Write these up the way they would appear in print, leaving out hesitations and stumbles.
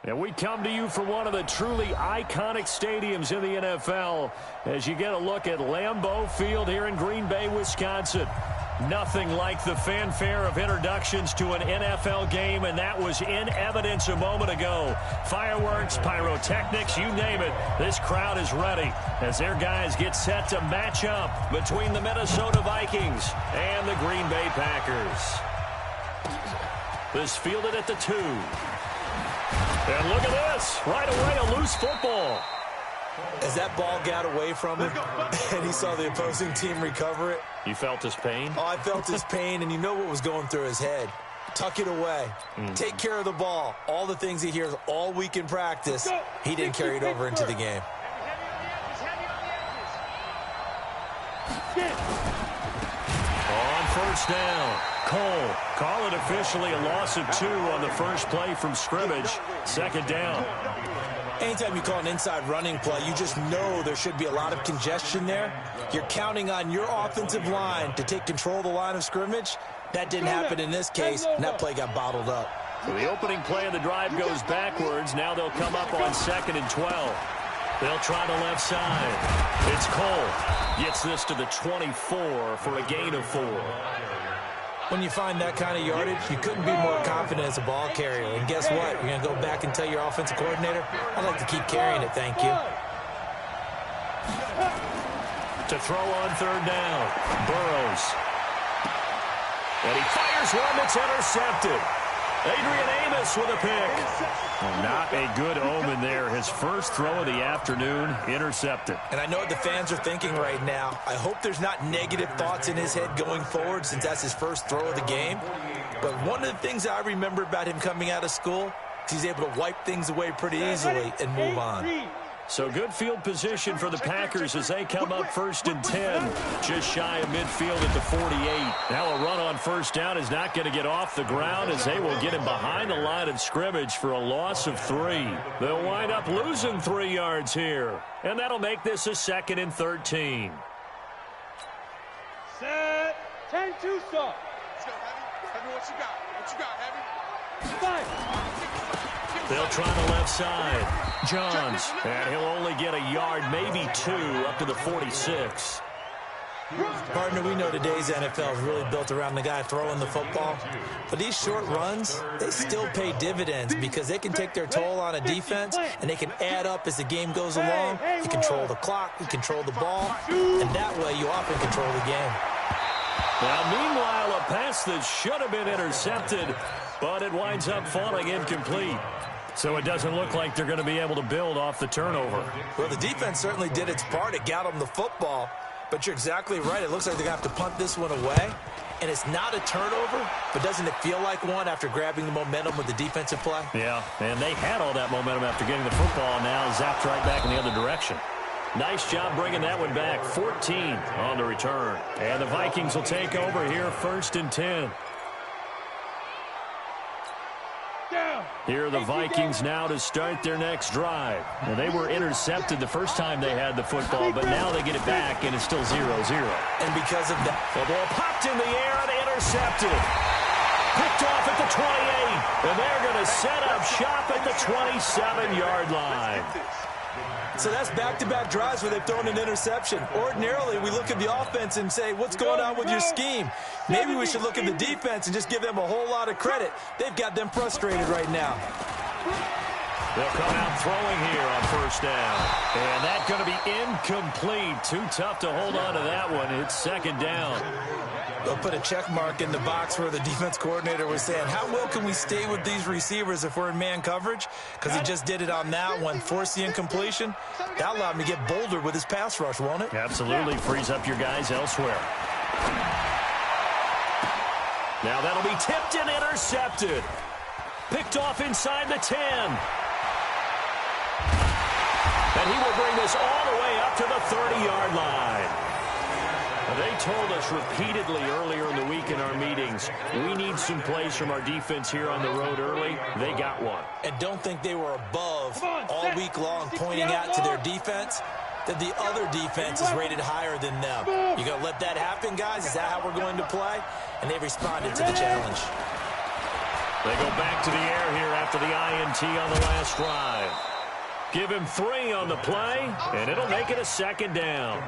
And we come to you from one of the truly iconic stadiums in the NFL as you get a look at Lambeau Field here in Green Bay, Wisconsin. Nothing like the fanfare of introductions to an NFL game, and that was in evidence a moment ago. Fireworks, pyrotechnics, you name it. This crowd is ready as their guys get set to match up between the Minnesota Vikings and the Green Bay Packers. This fielded at the 2. And look at this. Right away, a loose football. As that ball got away from him and he saw the opposing team recover it. You felt his pain? Oh, I felt his pain, and you know what was going through his head. Tuck it away. Take care of the ball. All the things he hears all week in practice, he didn't carry it over into the game. On first down, Cole. Call it officially a loss of 2 on the first play from scrimmage. Second down. Anytime you call an inside running play, you just know there should be a lot of congestion there. You're counting on your offensive line to take control of the line of scrimmage. That didn't happen in this case, and that play got bottled up. So the opening play of the drive goes backwards. Now they'll come up on 2nd and 12. They'll try the left side. It's Cole. Gets this to the 24 for a gain of 4. When you find that kind of yardage, you couldn't be more confident as a ball carrier. And guess what? You're going to go back and tell your offensive coordinator, I'd like to keep carrying it, thank you. To throw on 3rd down, Burrows. And he fires one that's intercepted. Adrian Amos with a pick. Well, not a good omen there. His first throw of the afternoon, intercepted. And I know what the fans are thinking right now. I hope there's not negative thoughts in his head going forward since that's his first throw of the game. But one of the things I remember about him coming out of school is he's able to wipe things away pretty easily and move on. So good field position for the Packers as they come up 1st and 10, just shy of midfield at the 48. Now a run on first down is not going to get off the ground as they will get him behind the line of scrimmage for a loss of 3. They'll wind up losing 3 yards here, and that'll make this a 2nd and 13. Set. 10-2 stop. Let's go, Heavy. Heavy, what you got? What you got, Heavy? 5. They'll try the left side. Johns, and he'll only get a yard, maybe 2, up to the 46. Partner, we know today's NFL is really built around the guy throwing the football. But these short runs, they still pay dividends because they can take their toll on a defense, and they can add up as the game goes along. You control the clock, you control the ball, and that way you often control the game. Now, meanwhile, a pass that should have been intercepted, but it winds up falling incomplete. So it doesn't look like they're going to be able to build off the turnover. Well, the defense certainly did its part. It got them the football. But you're exactly right. It looks like they're going to have to punt this one away. And it's not a turnover, but doesn't it feel like one after grabbing the momentum with the defensive play? Yeah, and they had all that momentum after getting the football, and now zapped right back in the other direction. Nice job bringing that one back. 14 on the return. And the Vikings will take over here 1st and 10. Here are the Vikings now to start their next drive. And they were intercepted the first time they had the football, but now they get it back, and it's still 0-0. And because of that, the ball popped in the air and intercepted. Picked off at the 28, and they're going to set up shop at the 27-yard line. So that's back-to-back drives where they've thrown an interception. Ordinarily, we look at the offense and say, what's going on with your scheme? Maybe we should look at the defense and just give them a whole lot of credit. They've got them frustrated right now. They'll come out throwing here on first down. And that's going to be incomplete. Too tough to hold on to that one. It's 2nd down. They'll put a check mark in the box where the defense coordinator was saying, how well can we stay with these receivers if we're in man coverage? Because he just did it on that one, forced the incompletion. That allowed him to get bolder with his pass rush, won't it? Absolutely. Frees up your guys elsewhere. Now that'll be tipped and intercepted. Picked off inside the 10. And he will bring this all the way up to the 30-yard line. They told us repeatedly earlier in the week in our meetings, we need some plays from our defense here on the road early. They got one. And don't think they were above all week long pointing out to their defense that the other defense is rated higher than them. You going to let that happen, guys? Is that how we're going to play? And they responded to the challenge. They go back to the air here after after the INT on the last drive. Give him 3 on the play, and it'll make it a 2nd down.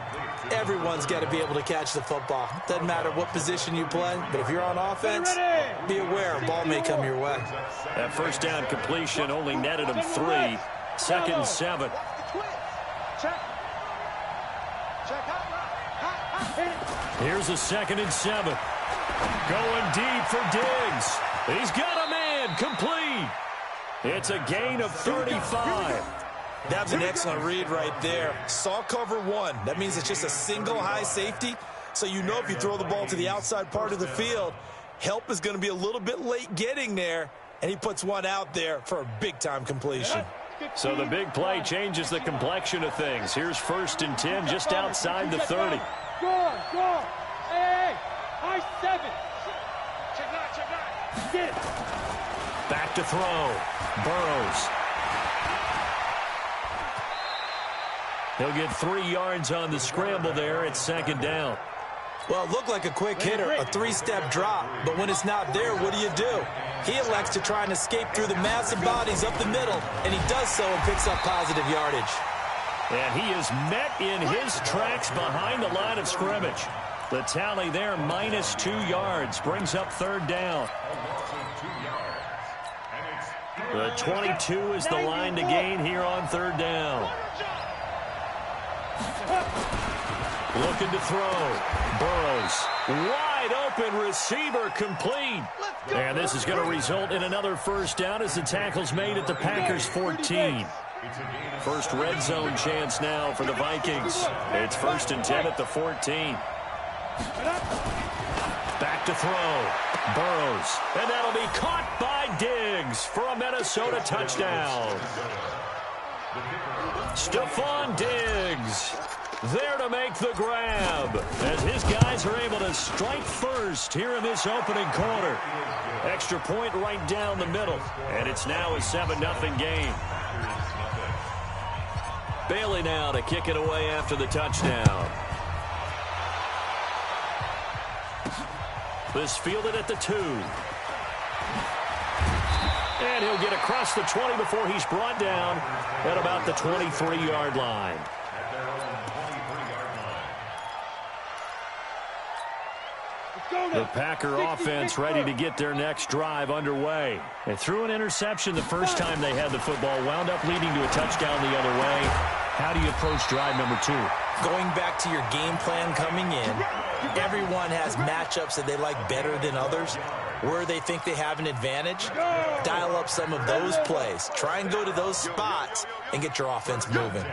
Everyone's got to be able to catch the football. Doesn't matter what position you play, but if you're on offense, be aware a ball may come your way. That 1st down completion only netted him 3. 2nd and 7. Here's a 2nd and 7. Going deep for Diggs. He's got a man complete. It's a gain of 35. That's an excellent read right there. Saw cover 1. That means it's just a single high safety. So you know if you throw the ball to the outside part of the field, help is going to be a little bit late getting there. And he puts one out there for a big-time completion. So the big play changes the complexion of things. Here's 1st and 10 just outside the 30. Go. Hey, high 7. Check 9. Get it. Back to throw. Burrows. He'll get 3 yards on the scramble there. It's 2nd down. Well, it looked like a quick hitter, a 3-step drop. But when it's not there, what do? He elects to try and escape through the massive bodies up the middle, and he does so and picks up positive yardage. And he is met in his tracks behind the line of scrimmage. The tally there, -2 yards, brings up 3rd down. The 22 is the line to gain here on 3rd down. Looking to throw. Burrows. Wide open receiver complete. And this is going to result in another 1st down as the tackle's made at the Packers 14. First red zone chance now for the Vikings. It's 1st and 10 at the 14. Back to throw. Burrows. And that'll be caught by Diggs for a Minnesota touchdown. Stephon Diggs there to make the grab as his guys are able to strike first here in this opening quarter. Extra point right down the middle, and it's now a 7-0 game. Bailey now to kick it away after the touchdown. This fielded at the 2. And he'll get across the 20 before he's brought down at about the 23-yard line. The Packer offense ready to get their next drive underway. They threw an interception the first time they had the football, wound up leading to a touchdown the other way. How do you approach drive number 2? Going back to your game plan coming in, everyone has matchups that they like better than others. Where they think they have an advantage, dial up some of those plays. Try and go to those spots and get your offense moving.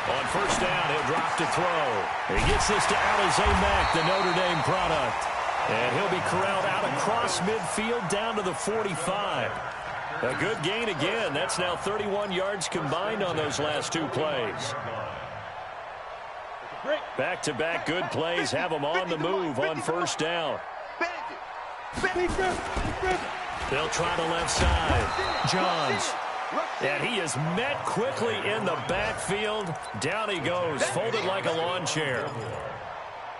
On 1st down, he'll drop to throw. He gets this to Alize Mack, the Notre Dame product. And he'll be corralled out across midfield down to the 45. A good gain again. That's now 31 yards combined on those last 2 plays. Back-to-back good plays have them on the move on 1st down. They'll try the left side. Johns. And he is met quickly in the backfield. Down he goes, folded like a lawn chair.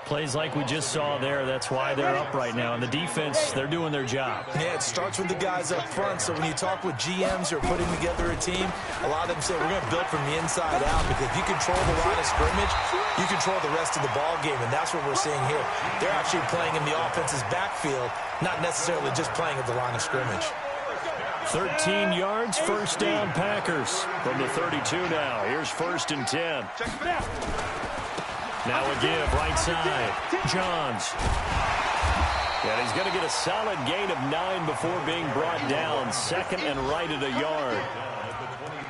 Plays like we just saw there. That's why they're up right now. And the defense, they're doing their job. Yeah, it starts with the guys up front. So when you talk with GMs who are putting together a team, a lot of them say we're going to build from the inside out, because if you control the line of scrimmage, you control the rest of the ball game. And that's what we're seeing here. They're actually playing in the offense's backfield, not necessarily just playing at the line of scrimmage. 13 yards, 1st down Packers from the 32 now. Here's 1st and 10. Now a give, right side. Johns. And he's going to get a solid gain of 9 before being brought down. 2nd and right at a yard.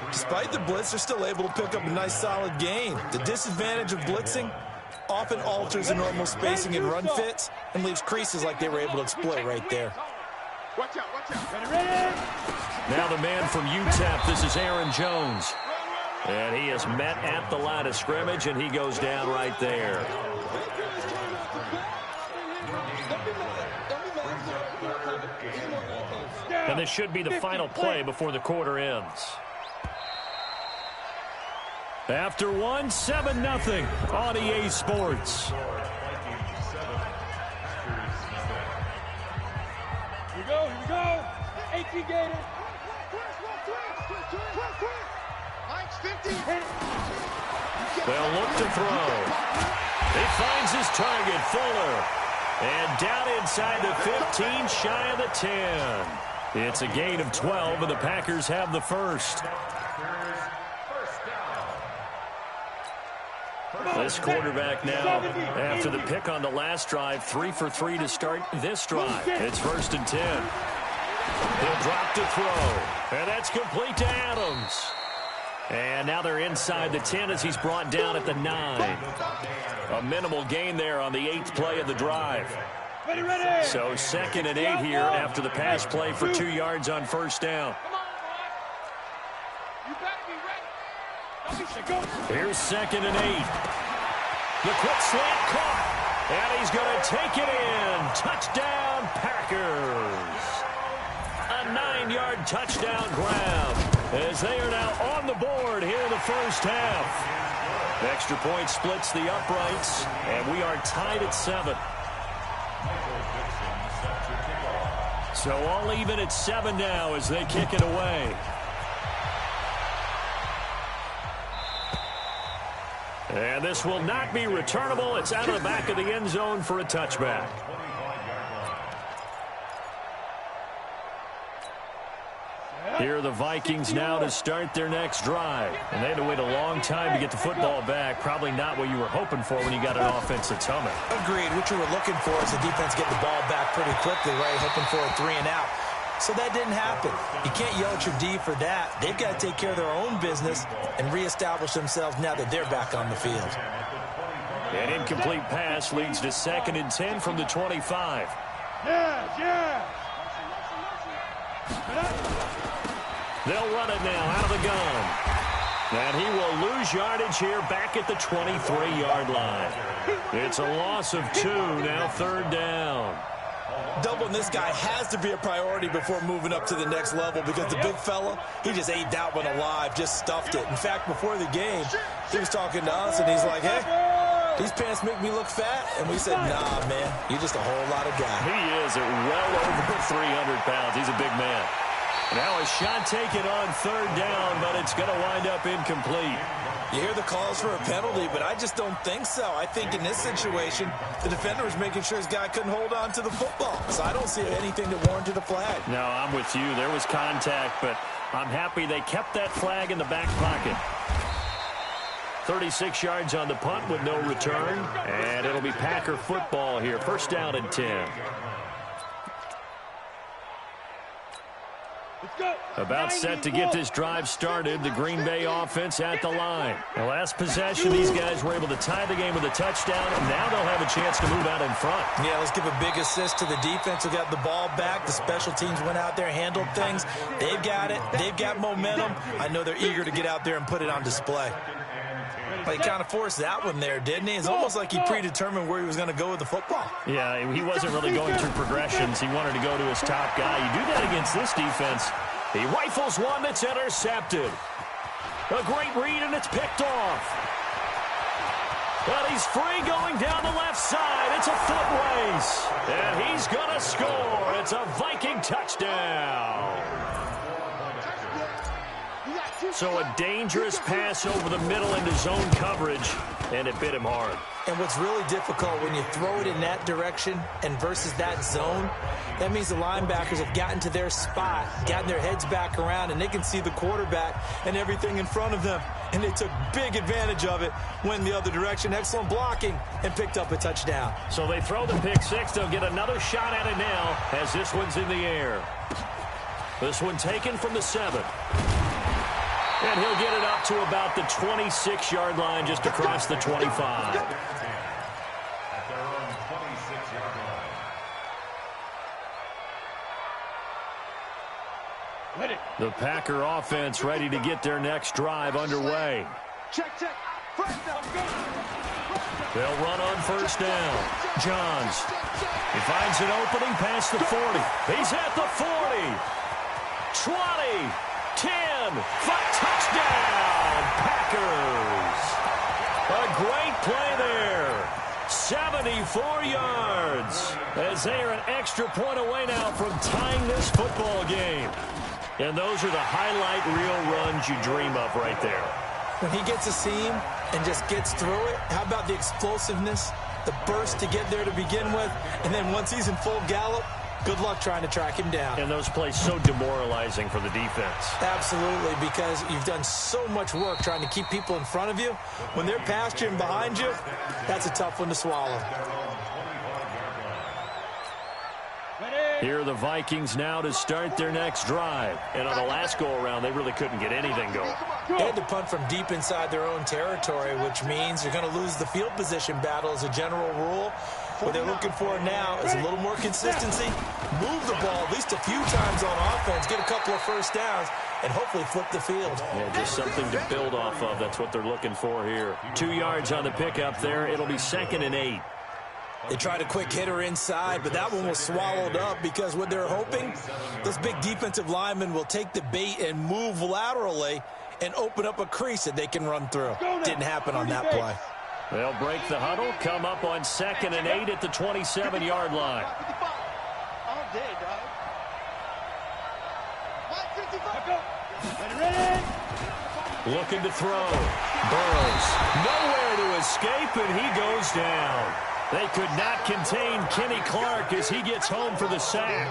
Despite the blitz, they're still able to pick up a nice solid gain. The disadvantage of blitzing often alters the normal spacing and run fits and leaves creases like they were able to exploit right there. Watch out, watch out. Now the man from UTEP, this is Aaron Jones. And he is met at the line of scrimmage, and he goes down right there. And this should be the final play before the quarter ends. After one, 7-0 on EA Sports. Here we go. 18 Easy, Gator. Mike's 50. They'll look to throw. He finds his target, Fuller. And down inside the 15, shy of the 10. It's a gain of 12, and the Packers have the first. This quarterback now, after the pick on the last drive, 3 for 3 to start this drive. It's 1st and 10. He'll drop to throw, and that's complete to Adams. And now they're inside the 10 as he's brought down at the 9. A minimal gain there on the 8th play of the drive. So 2nd and 8 here after the pass play for 2 yards on 1st down. Here's 2nd and 8. The quick slant caught. And he's going to take it in. Touchdown, Packers. A 9-yard touchdown grab as they are now on the board here in the first half. The extra point splits the uprights, and we are tied at 7. So all even at 7 now as they kick it away. And this will not be returnable. It's out of the back of the end zone for a touchback. Here are the Vikings now to start their next drive. And they had to wait a long time to get the football back. Probably not what you were hoping for when you got an offense that's humming. Agreed. What you were looking for is the defense get the ball back pretty quickly, right? Hoping for a 3 and out. So that didn't happen. You can't yell at your D for that. They've got to take care of their own business and reestablish themselves now that they're back on the field. An incomplete pass leads to 2nd and 10 from the 25. They'll run it now out of the gun. And he will lose yardage here back at the 23-yard line. It's a loss of 2, now 3rd down. Doubling this guy has to be a priority before moving up to the next level because the big fella, he just ate that one alive, just stuffed it. In fact, before the game, he was talking to us, and he's like, hey, these pants make me look fat. And we said, nah, man, you're just a whole lot of guy. He is at well over 300 pounds. He's a big man. Now a shot taken on 3rd down, but it's going to wind up incomplete. You hear the calls for a penalty, but I just don't think so. I think in this situation, the defender was making sure his guy couldn't hold on to the football. So I don't see anything that warranted a flag. No, I'm with you. There was contact, but I'm happy they kept that flag in the back pocket. 36 yards on the punt with no return, and it'll be Packer football here. 1st down and 10. About set to get this drive started. The Green Bay offense at the line. The last possession, these guys were able to tie the game with a touchdown, and now they'll have a chance to move out in front. Yeah, let's give a big assist to the defense who got the ball back. The special teams went out there, handled things. They've got it. They've got momentum. I know they're eager to get out there and put it on display. But he kind of forced that one there, didn't he? It's almost like he predetermined where he was going to go with the football. Yeah, he wasn't really going through progressions. He wanted to go to his top guy. You do that against this defense. He rifles one that's intercepted. A great read, and it's picked off. But he's free going down the left side. It's a foot race. And he's going to score. It's a Viking touchdown. So a dangerous pass over the middle into zone coverage, and it bit him hard. And what's really difficult when you throw it in that direction and versus that zone, that means the linebackers have gotten to their spot, gotten their heads back around, and they can see the quarterback and everything in front of them. And they took big advantage of it, went the other direction, excellent blocking, and picked up a touchdown. So they throw the pick six. They'll get another shot at it now as this one's in the air. This one taken from the 7. And he'll get it up to about the 26-yard line, just across the 25. The Packer offense ready to get their next drive underway. They'll run on 1st down. Johns. He finds an opening past the 40. He's at the 40. 20. 10, 5, touchdown, Packers. A great play there. 74 yards as they are an extra point away now from tying this football game. And those are the highlight reel runs you dream of right there. When he gets a seam and just gets through it, how about the explosiveness, the burst to get there to begin with, and then once he's in full gallop, good luck trying to track him down. And those plays so demoralizing for the defense. Absolutely, because you've done so much work trying to keep people in front of you. When they're past you and behind you, that's a tough one to swallow. Here are the Vikings now to start their next drive. And on the last go-around, they really couldn't get anything going. They had to punt from deep inside their own territory, which means you're going to lose the field position battle as a general rule. What they're looking for now is a little more consistency, move the ball at least a few times on offense, get a couple of first downs, and hopefully flip the field. Yeah, just something to build off of. That's what they're looking for here. 2 yards on the pickup there. It'll be 2nd and 8. They tried a quick hitter inside, but that one was swallowed up because what they're hoping, those big defensive linemen will take the bait and move laterally and open up a crease that they can run through. Didn't happen on that play. They'll break the huddle, come up on 2nd and 8 at the 27-yard line. Looking to throw. Burrows nowhere to escape, and he goes down. They could not contain Kenny Clark as he gets home for the sack.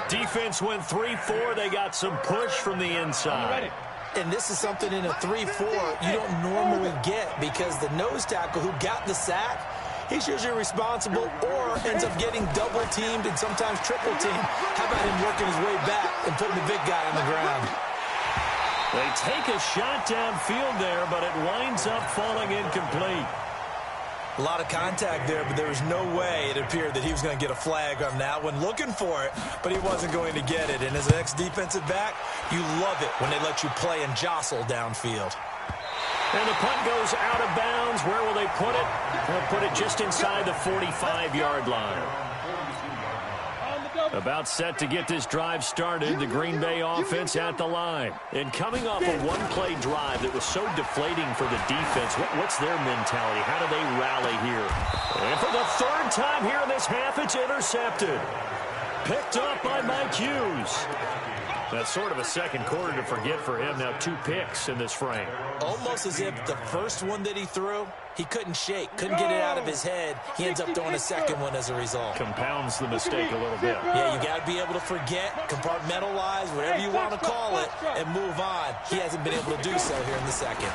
Defense went 3-4. They got some push from the inside. And this is something in a 3-4 you don't normally get because the nose tackle who got the sack, he's usually responsible or ends up getting double-teamed and sometimes triple-teamed. How about him working his way back and putting the big guy on the ground? They take a shot downfield there, but it winds up falling incomplete. A lot of contact there, but there was no way it appeared that he was going to get a flag on that one. Looking for it, but he wasn't going to get it. And as an ex-defensive back, you love it when they let you play and jostle downfield. And the punt goes out of bounds. Where will they put it? They'll put it just inside the 45-yard line. About set to get this drive started, the Green Bay offense at the line. And coming off a one-play drive that was so deflating for the defense, what's their mentality? How do they rally here? And for the 3rd time here in this half, it's intercepted. Picked up by Mike Hughes. That's sort of a second quarter to forget for him. Now 2 picks in this frame. Almost as if the first one that he threw, he couldn't shake, couldn't get it out of his head. He ends up throwing a second one as a result. Compounds the mistake a little bit. Yeah, you got to be able to forget, compartmentalize, whatever you want to call it, and move on. He hasn't been able to do so here in the second.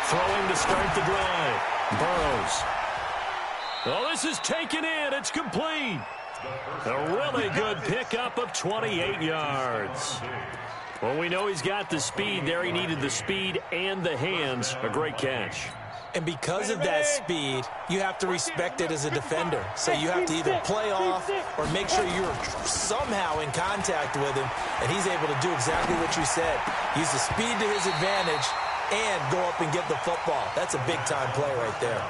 Throwing to start the drive. Burrows. Oh, this is taken in. It's complete. A really good pickup of 28 yards. Well, we know he's got the speed there. He needed the speed and the hands. A great catch. And because of that speed, you have to respect it as a defender. So you have to either play off or make sure you're somehow in contact with him, and he's able to do exactly what you said. Use the speed to his advantage and go up and get the football. That's a big-time play right there.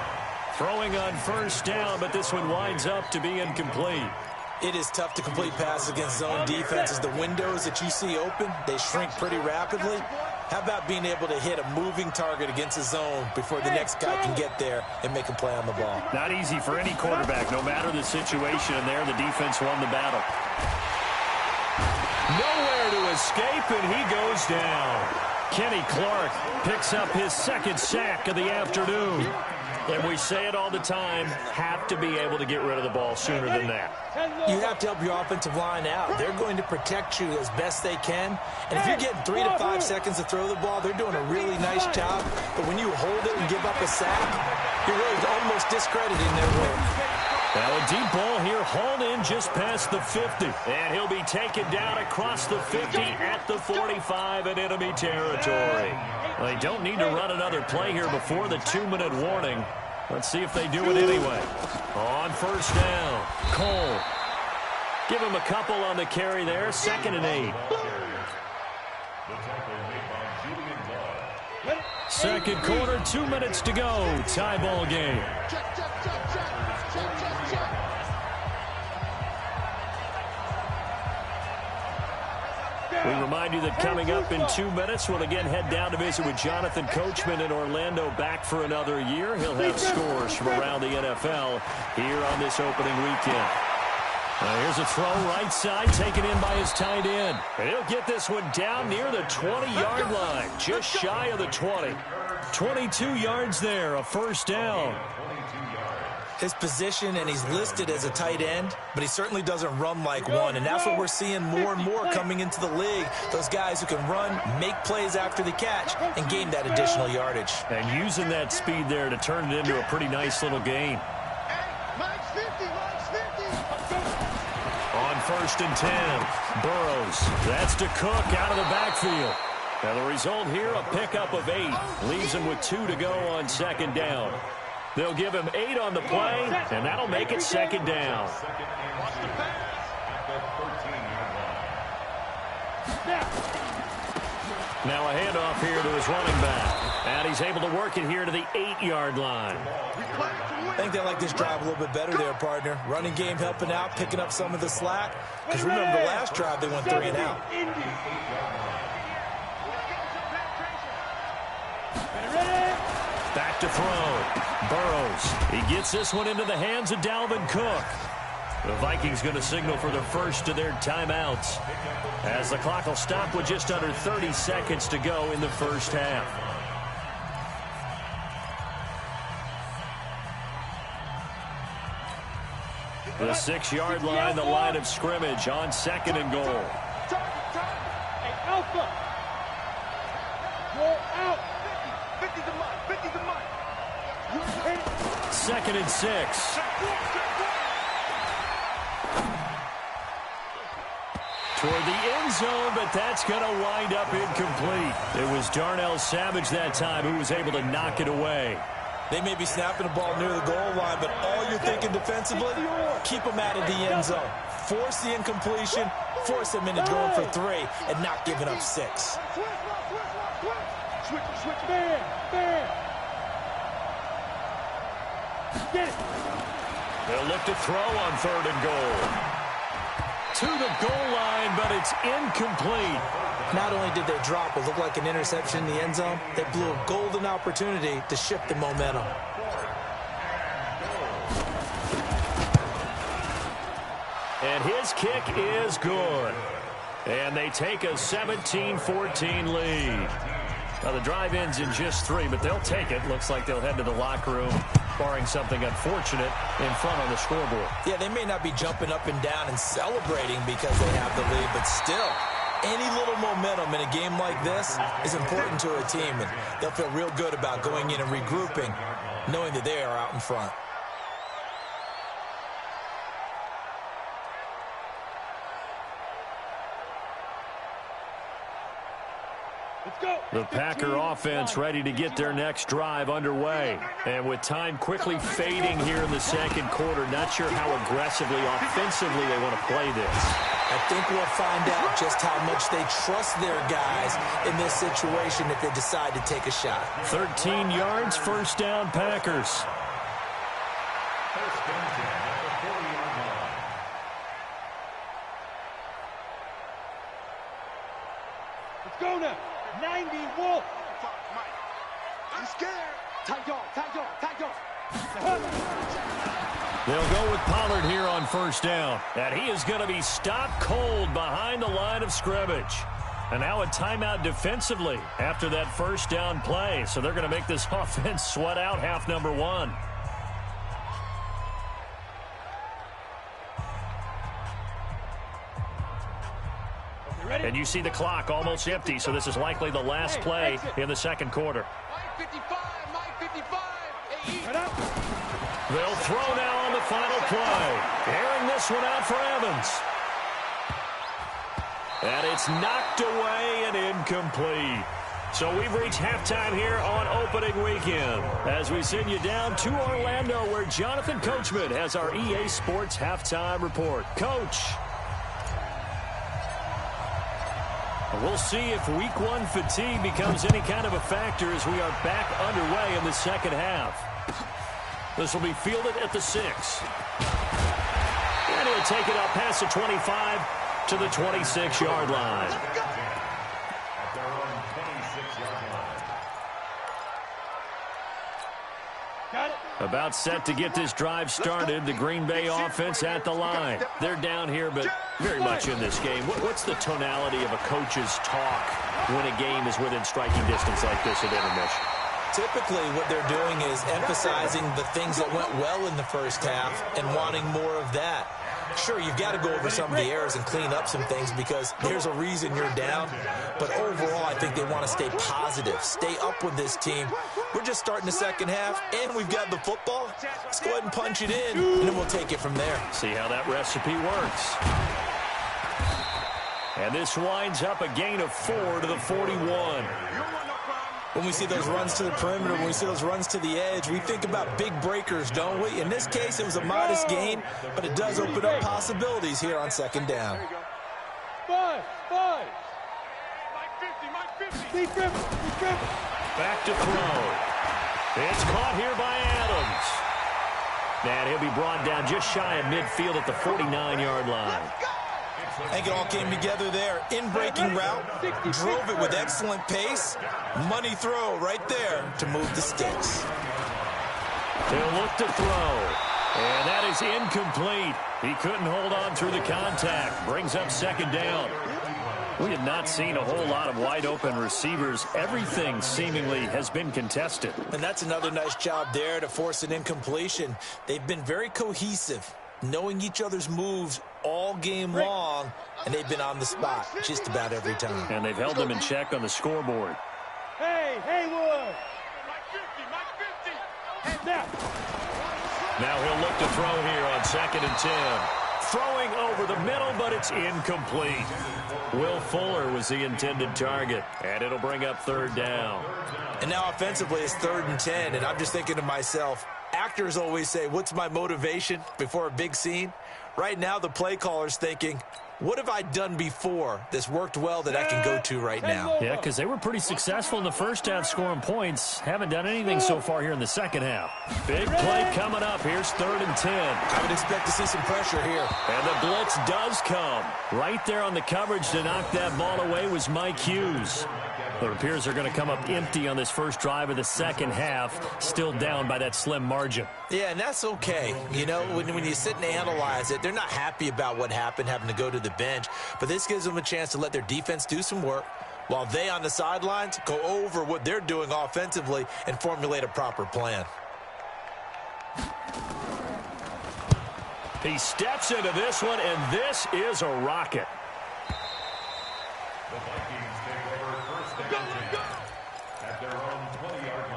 Throwing on 1st down, but this one winds up to be incomplete. It is tough to complete passes against zone defenses. The windows that you see open, they shrink pretty rapidly. How about being able to hit a moving target against a zone before the next guy can get there and make a play on the ball? Not easy for any quarterback, no matter the situation. And there, the defense won the battle. Nowhere to escape, and he goes down. Kenny Clark picks up his 2nd sack of the afternoon. And we say it all the time, have to be able to get rid of the ball sooner than that. You have to help your offensive line out. They're going to protect you as best they can. And if you're getting 3 to 5 seconds to throw the ball, they're doing a really nice job. But when you hold it and give up a sack, you're really almost discrediting their work. Now a deep ball here, hauled in just past the 50. And he'll be taken down across the 50 at the 45 in enemy territory. Well, they don't need to run another play here before the 2-minute warning. Let's see if they do it anyway. On 1st down, Cole. Give him a couple on the carry there, 2nd and 8. Second quarter, 2 minutes to go. Tie ball game. We remind you that coming up in 2 minutes, we'll again head down to visit with Jonathan Coachman in Orlando, back for another year. He'll have scores from around the NFL here on this opening weekend. Here's a throw right side, taken in by his tight end. And he'll get this one down near the 20-yard line, just shy of the 20. 22 yards there, a first down. His position, and he's listed as a tight end, but he certainly doesn't run like one, and that's what we're seeing more and more coming into the league. Those guys who can run, make plays after the catch, and gain that additional yardage. And using that speed there to turn it into a pretty nice little gain. On 1st and 10, Burrows. That's to Cook out of the backfield. And the result here, a pickup of 8. Leaves him with 2 to go on 2nd down. They'll give him 8 on the play, and that'll make it 2nd down. Now a handoff here to his running back. And he's able to work it here to the 8-yard line. I think they like this drive a little bit better there, partner. Running game helping out, picking up some of the slack. Because remember, the last drive they went 3 and out. Back to throw. Burrows. He gets this one into the hands of Dalvin Cook. The Vikings going to signal for the first of their timeouts, as the clock will stop with just under 30 seconds to go in the first half. The 6-yard line, the line of scrimmage on 2nd and goal. Hey, Alpha. Roll out. 50 the month. 50 the month. 2nd and 6. Toward the end zone, but that's going to wind up incomplete. It was Darnell Savage that time who was able to knock it away. They may be snapping the ball near the goal line, but all you're thinking defensively, keep them out of the end zone. Force the incompletion, force them into going for 3, and not giving up 6. Switch, man. Get it. They'll look to throw on 3rd and goal. To the goal line, but it's incomplete. Not only did they drop what looked like an interception in the end zone, they blew a golden opportunity to shift the momentum. And his kick is good. And they take a 17-14 lead. Now the drive ends in just 3, but they'll take it. Looks like they'll head to the locker room, barring something unfortunate in front on the scoreboard. Yeah, they may not be jumping up and down and celebrating because they have the lead, but still, any little momentum in a game like this is important to a team, and they'll feel real good about going in and regrouping, knowing that they are out in front. The Packer offense ready to get their next drive underway. And with time quickly fading here in the 2nd quarter, not sure how aggressively, offensively they want to play this. I think we'll find out just how much they trust their guys in this situation if they decide to take a shot. 13 yards, first down, Packers. Let's go now. 90 Wolf. I'm scared. Tight dog. They'll go with Pollard here on 1st down. And he is going to be stopped cold behind the line of scrimmage. And now a timeout defensively after that 1st down play. So they're going to make this offense sweat out half number 1. And you see the clock almost empty, so this is likely the last play in the 2nd quarter. Mike 55. They'll throw now on the final play. Airing this one out for Evans. And it's knocked away and incomplete. So we've reached halftime here on opening weekend as we send you down to Orlando, where Jonathan Coachman has our EA Sports halftime report. Coach. We'll see if week 1 fatigue becomes any kind of a factor as we are back underway in the 2nd half. This will be fielded at the 6. And he'll take it up past the 25 to the 26-yard line. About set to get this drive started. The Green Bay offense at the line. They're down here, but very much in this game. What's the tonality of a coach's talk when a game is within striking distance like this at intermission? Typically, what they're doing is emphasizing the things that went well in the first half and wanting more of that. Sure, you've got to go over some of the errors and clean up some things because there's a reason you're down. But overall, I think they want to stay positive, stay up with this team. We're just starting the second half, and we've got the football. Let's go ahead and punch it in, and then we'll take it from there. See how that recipe works. And this winds up a gain of 4 to the 41. When we see those runs to the perimeter, when we see those runs to the edge, we think about big breakers, don't we? In this case, it was a modest gain, but it does open up possibilities here on second down. Five. Back to throw. It's caught here by Adams. And he'll be brought down just shy of midfield at the 49-yard line. I think it all came together there. In-breaking route, drove it with excellent pace. Money throw right there to move the sticks. They'll look to throw. And that is incomplete. He couldn't hold on through the contact. Brings up second down. We have not seen a whole lot of wide-open receivers. Everything seemingly has been contested. And that's another nice job there to force an incompletion. They've been very cohesive, knowing each other's moves all game long, and they've been on the spot just about every time. And they've held them in check on the scoreboard. Hey, Haywood! Now he'll look to throw here on 2nd and 10. Throwing over the middle, but it's incomplete. Will Fuller was the intended target, and it'll bring up 3rd down. And now offensively it's 3rd and 10, and I'm just thinking to myself, actors always say, what's my motivation before a big scene? Right now the play caller's thinking, what have I done before that's worked well that I can go to right now? Yeah, because they were pretty successful in the first half scoring points. Haven't done anything so far here in the second half. Big play coming up. Here's 3rd and 10. I would expect to see some pressure here. And the blitz does come. Right there on the coverage to knock that ball away was Mike Hughes. It appears they're going to come up empty on this first drive of the second half, still down by that slim margin. Yeah, and that's okay. You know, when you sit and analyze it, they're not happy about what happened, having to go to the bench. But this gives them a chance to let their defense do some work while they on the sidelines go over what they're doing offensively and formulate a proper plan. He steps into this one, and this is a rocket. The Vikings take over 1st and 10 at their own 20-yard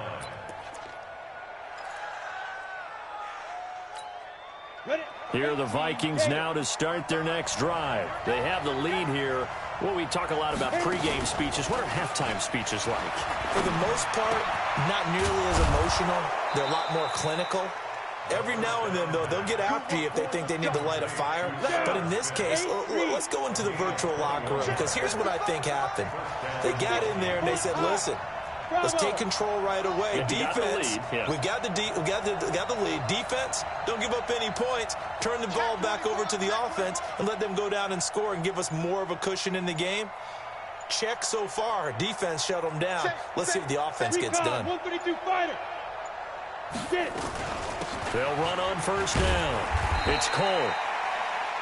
line. Here are the Vikings now to start their next drive. They have the lead here. Well, we talk a lot about pregame speeches. What are halftime speeches like? For the most part, not nearly as emotional. They're a lot more clinical. Every now and then, though, they'll get after you if they think they need to light a fire. But in this case, let's go into the virtual locker room, because here's what I think happened. They got in there and they said, listen, let's take control right away. Yeah, defense, we got the lead. Defense, don't give up any points. Turn the ball back over to the offense and let them go down and score and give us more of a cushion in the game. Check so far. Defense shut them down. Let's see if the offense gets done. 132 fighter. They'll run on 1st down. It's Cole.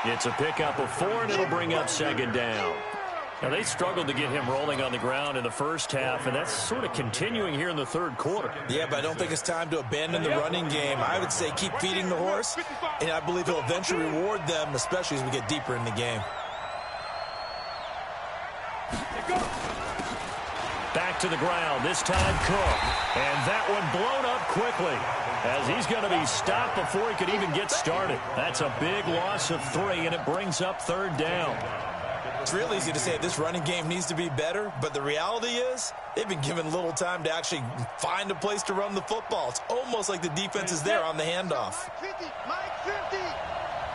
It's a pickup of 4, and it'll bring up 2nd down. Now, they struggled to get him rolling on the ground in the first half, and that's sort of continuing here in the 3rd quarter. Yeah, but I don't think it's time to abandon the running game. I would say keep feeding the horse, and I believe he'll eventually reward them, especially as we get deeper in the game. Back to the ground, this time Cook. And that one blown up quickly as he's going to be stopped before he could even get started. That's a big loss of 3, and it brings up 3rd down. It's real easy to say this running game needs to be better, but the reality is they've been given little time to actually find a place to run the football. It's almost like the defense is there on the handoff. Mike 50.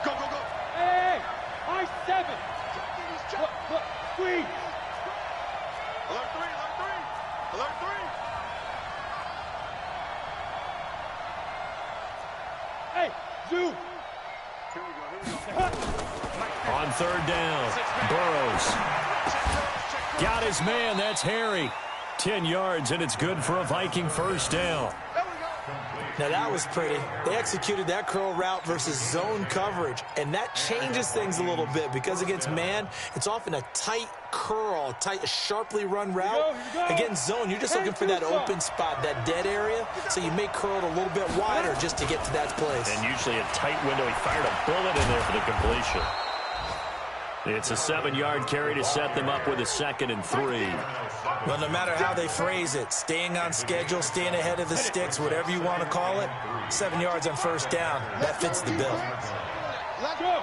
Go, go, go. Hey, Mike 7. Squeeze. Alert 3, alert 3. Alert 3. Hey, Zoo. Here we go, here we go. On third down. Burrows. Got his man. That's Harry. 10 yards, and it's good for a Viking first down. Now, that was pretty. They executed that curl route versus zone coverage, and that changes things a little bit because against man, it's often a tight curl, tight, sharply run route. Against zone, you're just looking for that open spot, that dead area, so you may curl it a little bit wider just to get to that place. And usually a tight window. He fired a bullet in there for the completion. It's a 7-yard carry to set them up with a 2nd and 3. Well, no matter how they phrase it, staying on schedule, staying ahead of the sticks, whatever you want to call it, 7 yards on first down, that fits the bill. Let's go.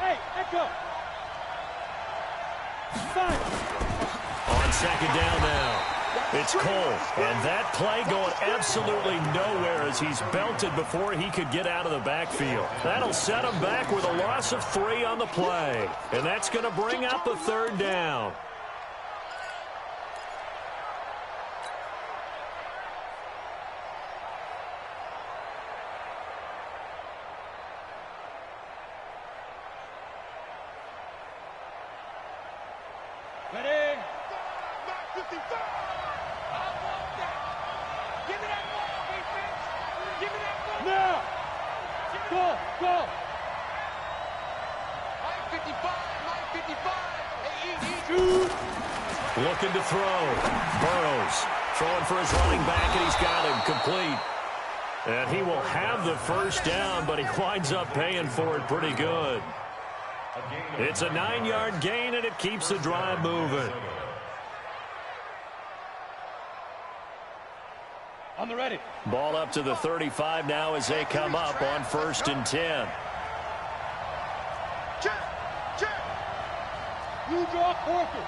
Hey, let's go. Fine. On 2nd down now. It's Cole, and that play going absolutely nowhere as he's belted before he could get out of the backfield. That'll set him back with a loss of 3 on the play, and that's going to bring up the 3rd down. Ready? 55. Now! Go! Go! 55. Looking to throw. Burrows throwing for his running back, and he's got him complete. And he will have the first down, but he winds up paying for it pretty good. It's a 9-yard gain, and it keeps the drive moving. On the ready. Ball up to the 35 now as they come up on 1st and 10. Check! Check! You draw Porter.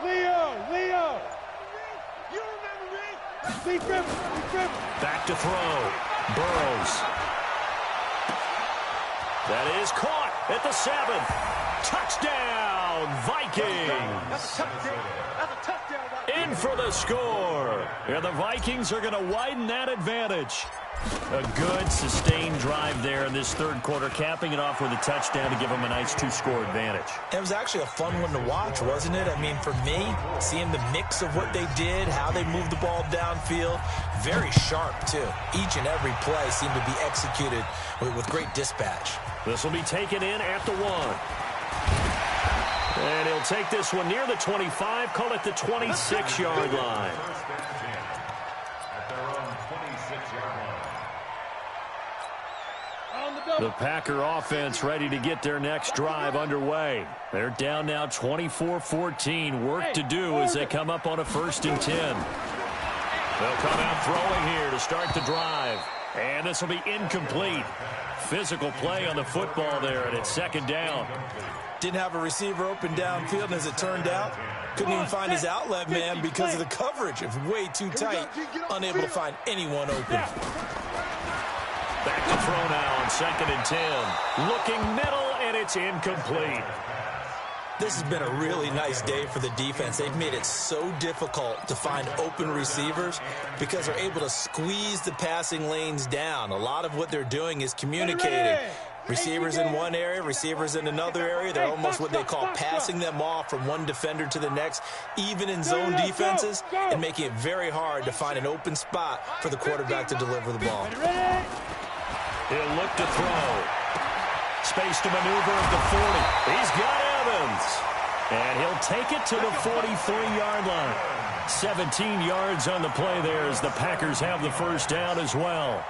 Leo! You remember me? Be careful. Back to throw. Burrows. That is caught at the 7. Touchdown, Vikings. That's a touchdown. In for the score. And the Vikings are going to widen that advantage. A good, sustained drive there in this 3rd quarter, capping it off with a touchdown to give them a nice 2-score advantage. It was actually a fun one to watch, wasn't it? I mean, for me, seeing the mix of what they did, how they moved the ball downfield, very sharp, too. Each and every play seemed to be executed with great dispatch. This will be taken in at the 1. And he'll take this one near the 25, call it the 26-yard line. At their own 26-yard line. The Packer offense ready to get their next drive underway. They're down now 24-14. Work to do as they come up on a 1st and 10. They'll come out throwing here to start the drive. And this will be incomplete. Physical play on the football there, and it's 2nd down. Didn't have a receiver open downfield, and as it turned out, couldn't even find his outlet man because of the coverage. It was way too tight, unable to find anyone open. Back to throw now on 2nd and 10. Looking middle, and it's incomplete. This has been a really nice day for the defense. They've made it so difficult to find open receivers because they're able to squeeze the passing lanes down. A lot of what they're doing is communicating. Receivers in one area, receivers in another area. They're almost what they call passing them off from one defender to the next, even in zone defenses, and making it very hard to find an open spot for the quarterback to deliver the ball. He'll look to throw. Space to maneuver at the 40. He's got Evans. And he'll take it to the 43-yard line. 17 yards on the play there as the Packers have the first down as well.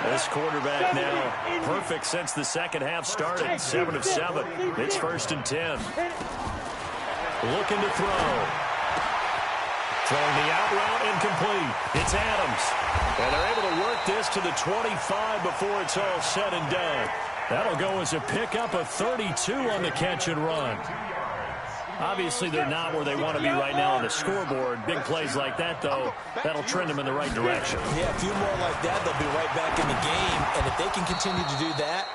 This quarterback now perfect since the second half started. 7 of 7. It's 1st and 10. Looking to throw. Throwing the out route incomplete. It's Adams. And they're able to work this to the 25 before it's all said and done. That'll go as a pickup of 32 on the catch and run. Obviously, they're not where they want to be right now on the scoreboard. Big plays like that, though, that'll trend them in the right direction. Yeah, a few more like that, they'll be right back in the game. And if they can continue to do that,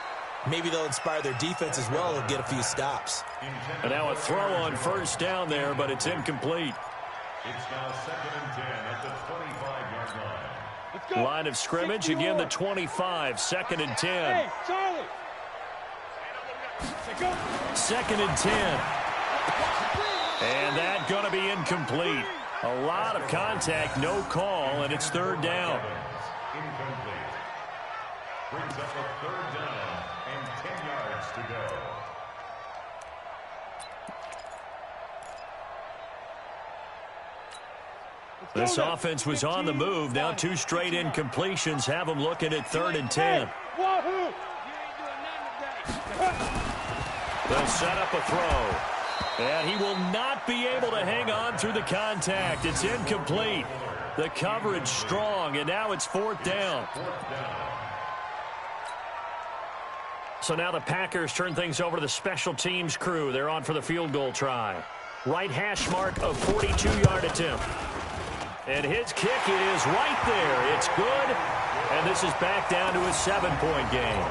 maybe they'll inspire their defense as well and get a few stops. And now a throw on first down there, but it's incomplete. It's now 2nd and 10 at the 25-yard line. Let's go. Line of scrimmage, again the 25, 2nd and 10. Hey, Charlie. Go. 2nd and 10. And that going to be incomplete. A lot of contact, no call, and it's 3rd down. Incomplete. Brings up a 3rd down and 10 yards to go. This offense was on the move. Now 2 straight incompletions have them looking at 3rd and 10. Wahoo! They'll set up a throw. And he will not be able to hang on through the contact. It's incomplete. The coverage strong, and now it's 4th down. So now the Packers turn things over to the special teams crew. They're on for the field goal try. Right hash mark of 42-yard attempt. And his kick, it is right there. It's good. And this is back down to a 7-point game.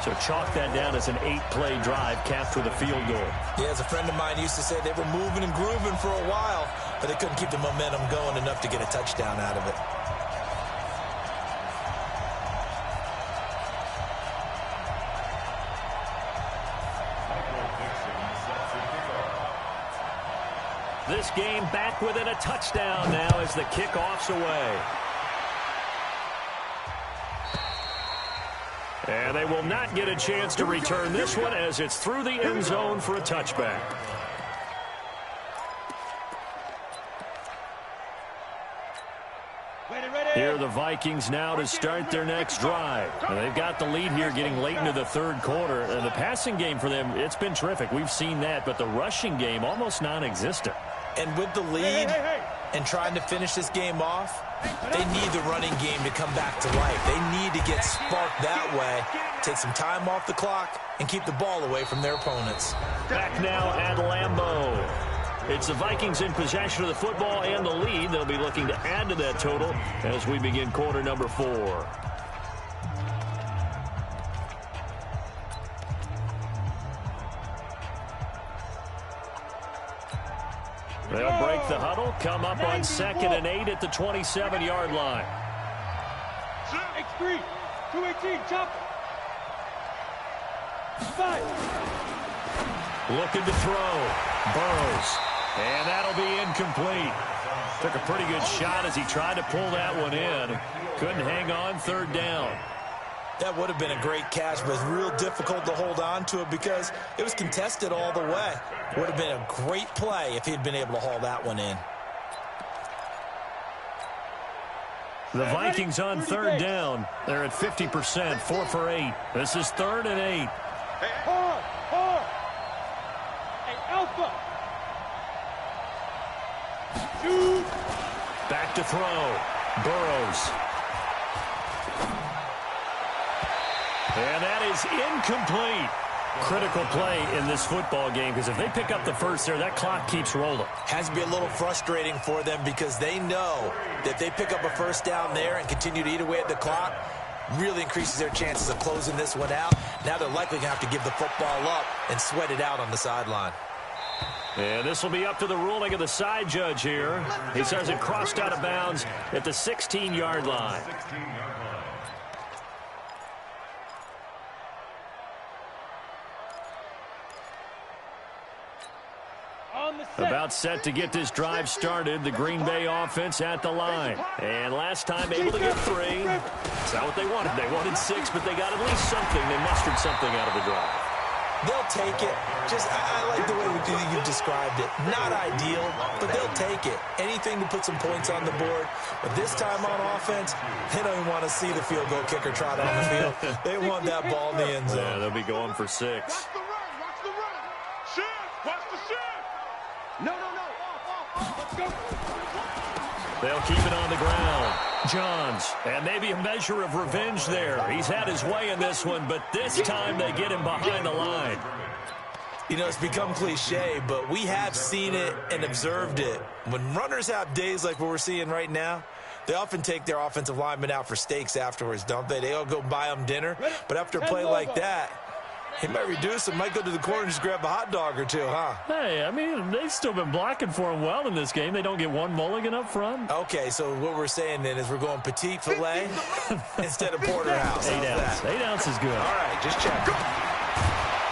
So chalk that down as an 8-play drive capped with a field goal. Yeah, as a friend of mine used to say, they were moving and grooving for a while, but they couldn't keep the momentum going enough to get a touchdown out of it. This game back within a touchdown now as the kickoff's away. And they will not get a chance to return this one as it's through the end zone for a touchback. Here are the Vikings now to start their next drive. And they've got the lead here getting late into the 3rd quarter. And the passing game for them, it's been terrific. We've seen that, but the rushing game almost non-existent. And with the lead and trying to finish this game off, they need the running game to come back to life. They need to get sparked that way, take some time off the clock, and keep the ball away from their opponents. Back now at Lambeau. It's the Vikings in possession of the football and the lead. They'll be looking to add to that total as we begin quarter number 4. They'll break the huddle, come up on 2nd and 8 at the 27-yard line. X3, 218, chop. 5. Looking to throw. Burrows. And that'll be incomplete. Took a pretty good shot as he tried to pull that one in. Couldn't hang on, 3rd down. That would have been a great catch, but it's real difficult to hold on to it because it was contested all the way. Would have been a great play if he'd been able to haul that one in. The Vikings on 3rd down. They're at 50%, 4 for 8. This is 3rd and 8. Hard. Hey, Alpha. Shoot. Back to throw. Burrows. And that is incomplete. Critical play in this football game because if they pick up the first there, that clock keeps rolling. Has to be a little frustrating for them because they know that if they pick up a first down there and continue to eat away at the clock, really increases their chances of closing this one out. Now they're likely going to have to give the football up and sweat it out on the sideline. And this will be up to the ruling of the side judge here. He says it crossed out of bounds at the 16-yard line. About set to get this drive started. The Green Bay offense at the line. And last time able to get 3. That's not what they wanted. They wanted 6, but they got at least something. They mustered something out of the drive. They'll take it. I like the way you described it. Not ideal, but they'll take it. Anything to put some points on the board. But this time on offense, they don't even want to see the field goal kicker trot on the field. They want that ball in the end zone. Yeah, they'll be going for 6. Watch the run. Watch the run. Shift. Watch the shift. No. Let's go. They'll keep it on the ground. Johns, and maybe a measure of revenge there. He's had his way in this one, but this time they get him behind the line. You know, it's become cliche, but we have seen it and observed it. When runners have days like what we're seeing right now, they often take their offensive linemen out for steaks afterwards, don't they? They all go buy them dinner. But after a play like that, He might reduce him, might go to the corner and just grab a hot dog or two, huh? Hey, I mean, they've still been blocking for him well in this game. They don't get one mulligan up front. Okay, so what we're saying then is we're going petite filet instead of porterhouse. 8 ounce. 8 ounce is good. All right, just check.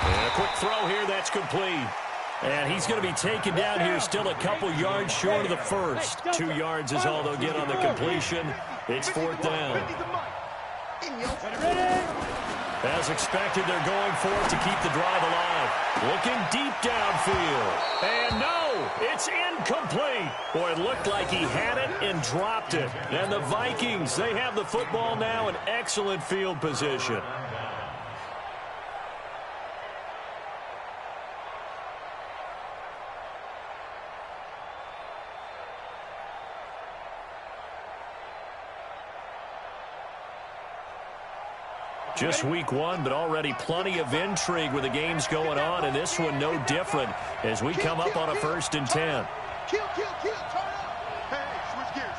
And a quick throw here. That's complete. And he's going to be taken down here, still a couple yards short of the first. 2 yards is all they'll get on the completion. It's 4th down. As expected, they're going for it to keep the drive alive. Looking deep downfield. And no, it's incomplete. Boy, it looked like he had it and dropped it. And the Vikings, they have the football now in excellent field position. Just week 1, but already plenty of intrigue with the games going on, and this one no different as we come up on a 1st and 10. Kill, turn up. Hey, switch gears.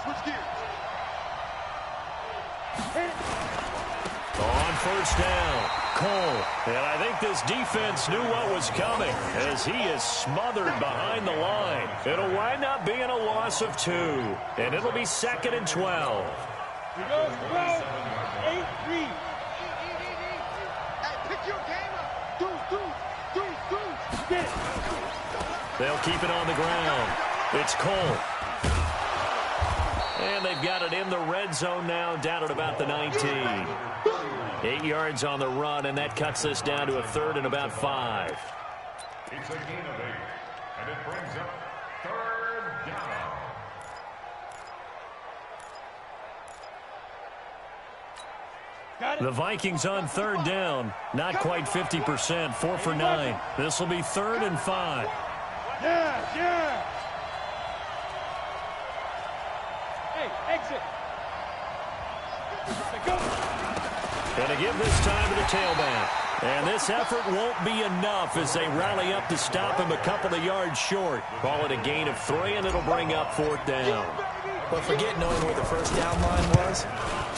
On 1st down, Cole. And I think this defense knew what was coming as he is smothered behind the line. It'll wind up being a loss of 2, and it'll be 2nd and 12. He goes 12, 8-3. They'll keep it on the ground. It's Cole. And they've got it in the red zone now, down at about the 19. 8 yards on the run, and that cuts us down to a 3rd and about 5. It's a gain of 8, and it brings up 3rd down. The Vikings on 3rd down. Not quite 50%. 4 for 9. This will be 3rd and 5. Yeah. Hey, exit. Going to give this time to the tailback. And this effort won't be enough as they rally up to stop him a couple of yards short. Call it a gain of 3, and it'll bring up 4th down. But forget knowing where the 1st down line was.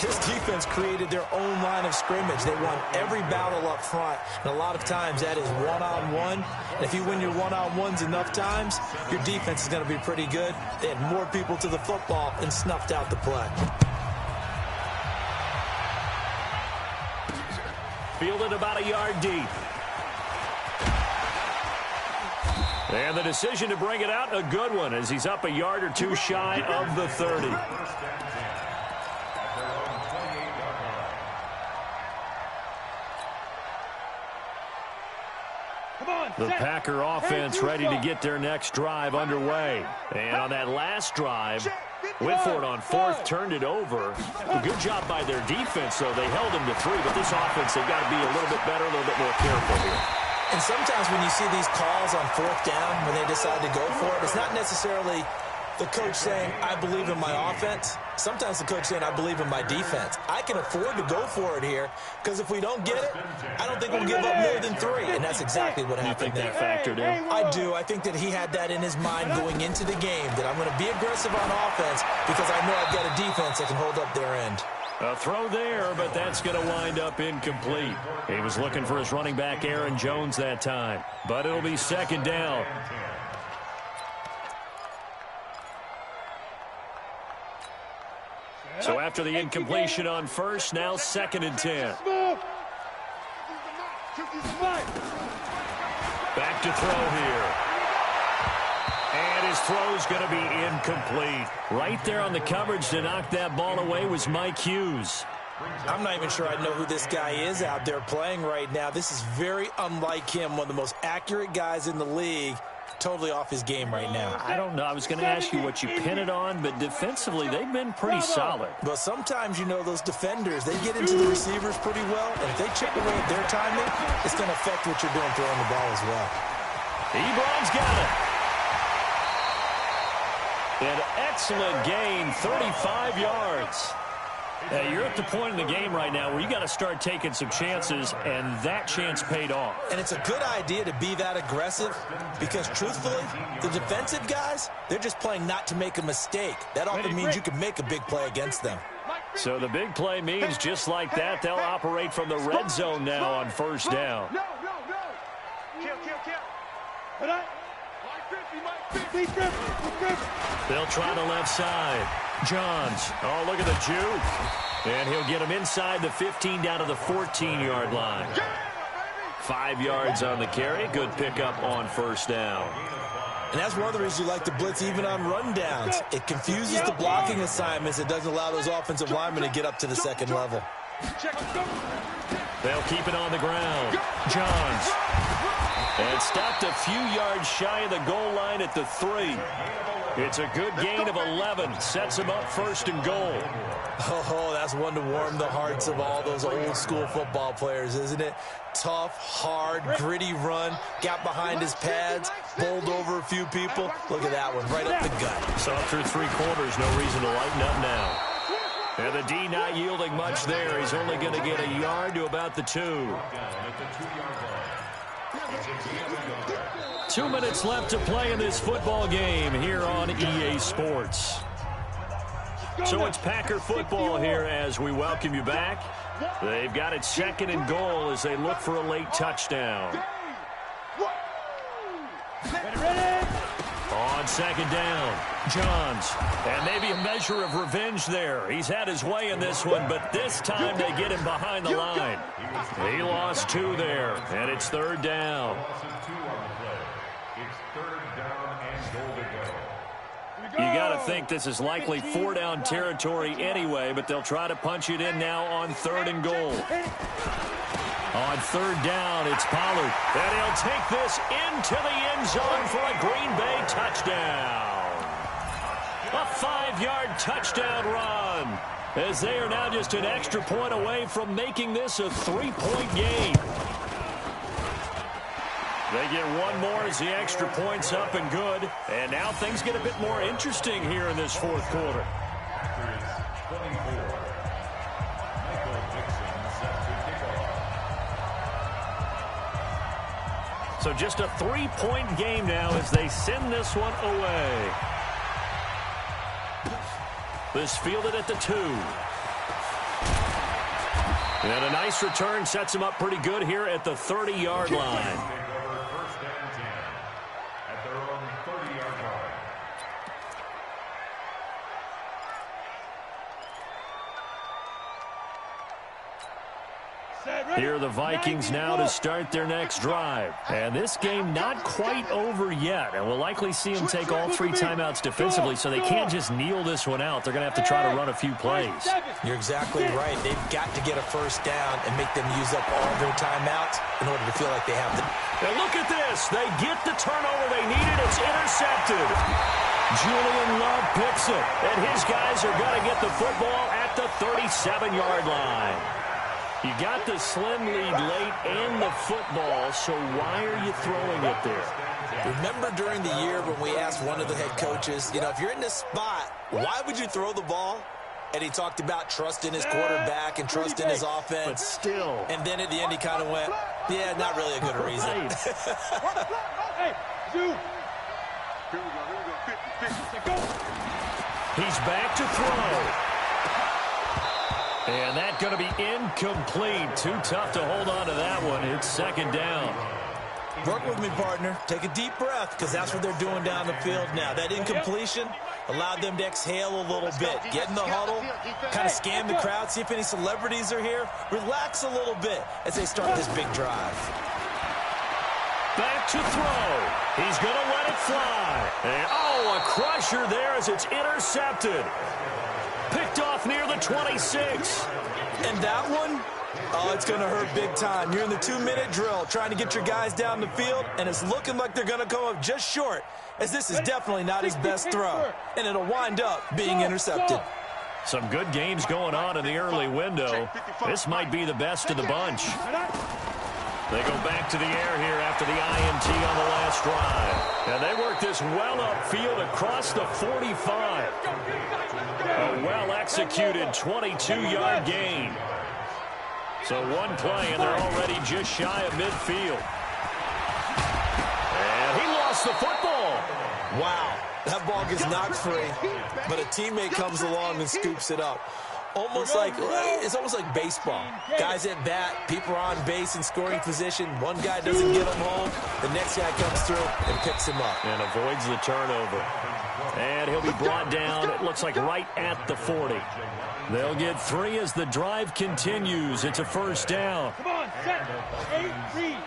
This defense created their own line of scrimmage. They won every battle up front, and a lot of times that is one-on-one. And if you win your one-on-ones enough times, your defense is going to be pretty good. They had more people to the football and snuffed out the play. Fielded about a yard deep. And the decision to bring it out, a good one, as he's up a yard or 2 shy of the 30. The Packer offense ready to get their next drive underway. And on that last drive, went for it on 4th, turned it over. A good job by their defense, though. They held them to 3, but this offense, they've got to be a little bit better, a little bit more careful here. And sometimes when you see these calls on 4th down, when they decide to go for it, it's not necessarily the coach saying, I believe in my offense. Sometimes the coach saying, I believe in my defense. I can afford to go for it here because if we don't get it, I don't think we'll give up more than 3. And that's exactly what happened there. You think that factored in? I do. I think that he had that in his mind going into the game, that I'm going to be aggressive on offense because I know I've got a defense that can hold up their end. A throw there, but that's going to wind up incomplete. He was looking for his running back, Aaron Jones, that time. But it'll be 2nd down. So after the incompletion on 1st, now 2nd and 10. Back to throw here. And his throw's going to be incomplete. Right there on the coverage to knock that ball away was Mike Hughes. I'm not even sure I know who this guy is out there playing right now. This is very unlike him, one of the most accurate guys in the league. Totally off his game right now. I don't know. I was going to ask you what you pin it on, but defensively, they've been pretty solid. But sometimes, you know, those defenders, they get into the receivers pretty well, and if they chip away at their timing, it's going to affect what you're doing throwing the ball as well. Ebron's got it. An excellent gain, 35 yards. You're at the point in the game right now where you got to start taking some chances, and that chance paid off. And it's a good idea to be that aggressive because, truthfully, the defensive guys, they're just playing not to make a mistake. That often means you can make a big play against them. So the big play means just like that, they'll operate from the red zone now on 1st down. They'll try the left side. Johns. Oh, look at the juke. And he'll get him inside the 15 down to the 14-yard line. 5 yards on the carry. Good pickup on first down. And that's one of the reasons you like to blitz even on rundowns. It confuses the blocking assignments. It doesn't allow those offensive linemen to get up to the second level. They'll keep it on the ground. Johns. And stopped a few yards shy of the goal line at the 3. It's a good gain of 11. Sets him up first and goal. Oh, that's one to warm the hearts of all those old school football players, isn't it? Tough, hard, gritty run. Got behind his pads, bowled over a few people. Look at that one, right up the gut. Saw through 3 quarters, no reason to lighten up now. And the D not yielding much there. He's only going to get a yard to about the 2. 2 minutes left to play in this football game here on EA Sports. So it's Packer football here as we welcome you back. They've got it 2nd and goal as they look for a late touchdown. On 2nd down, Johns. And maybe a measure of revenge there. He's had his way in this one, but this time they get him behind the line. He lost 2 there, and it's 3rd down. You got to think this is likely 4-down territory anyway, but they'll try to punch it in now on 3rd and goal. On 3rd down, it's Pollard. And he'll take this into the end zone for a Green Bay touchdown. A 5-yard touchdown run, as they are now just an extra point away from making this a 3-point game. They get one more as the extra point's up and good. And now things get a bit more interesting here in this 4th quarter. So just a 3-point game now as they send this one away. This fielded at the 2. And a nice return sets him up pretty good here at the 30-yard line. Here are the Vikings now to start their next drive. And this game not quite over yet. And we'll likely see them take all 3 timeouts defensively, so they can't just kneel this one out. They're going to have to try to run a few plays. You're exactly right. They've got to get a first down and make them use up all their timeouts in order to feel like they have the... And look at this. They get the turnover they needed. It's intercepted. Julian Love picks it. And his guys are going to get the football at the 37-yard line. You got the slim lead late and the football, so why are you throwing it there? Remember during the year when we asked one of the head coaches, if you're in this spot, why would you throw the ball? And he talked about trusting his quarterback and trusting his offense. But still. And then at the end he kind of went, yeah, not really a good reason. He's back to throw. And that's going to be incomplete. Too tough to hold on to that one. It's 2nd down. Work with me, partner. Take a deep breath, because that's what they're doing down the field now. That incompletion allowed them to exhale a little bit. Get in the huddle, kind of scan the crowd, see if any celebrities are here. Relax a little bit as they start this big drive. Back to throw. He's going to let it fly. And, a crusher there as it's intercepted. Picked off near the 26. And that one, it's going to hurt big time. You're in the 2-minute drill trying to get your guys down the field, and it's looking like they're going to come up just short, as this is definitely not his best throw, and it'll wind up being intercepted. Some good games going on in the early window. This might be the best of the bunch. They go back to the air here after the INT on the last drive. And they work this well upfield across the 45. A well-executed 22-yard gain. So one play, and they're already just shy of midfield. And he lost the football. Wow, that ball gets knocked free, but a teammate comes along and scoops it up. Almost like, it's almost like baseball. Guys at bat, people are on base in scoring position. One guy doesn't get him home. The next guy comes through and picks him up. And avoids the turnover. And he'll be brought down, it looks like right at the 40. They'll get 3 as the drive continues. It's a first down. Come on, set. 8, read.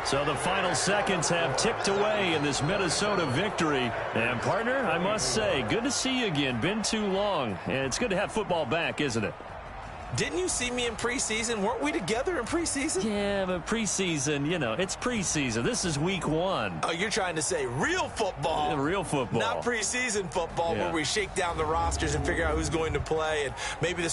So the final seconds have ticked away in this Minnesota victory. And, partner, I must say, good to see you again. Been too long. And it's good to have football back, isn't it? Didn't you see me in preseason? Weren't we together in preseason? Yeah, but preseason, you know, it's preseason. This is week 1. Oh, you're trying to say real football. Yeah, real football. Not preseason football, yeah, where we shake down the rosters and figure out who's going to play and maybe the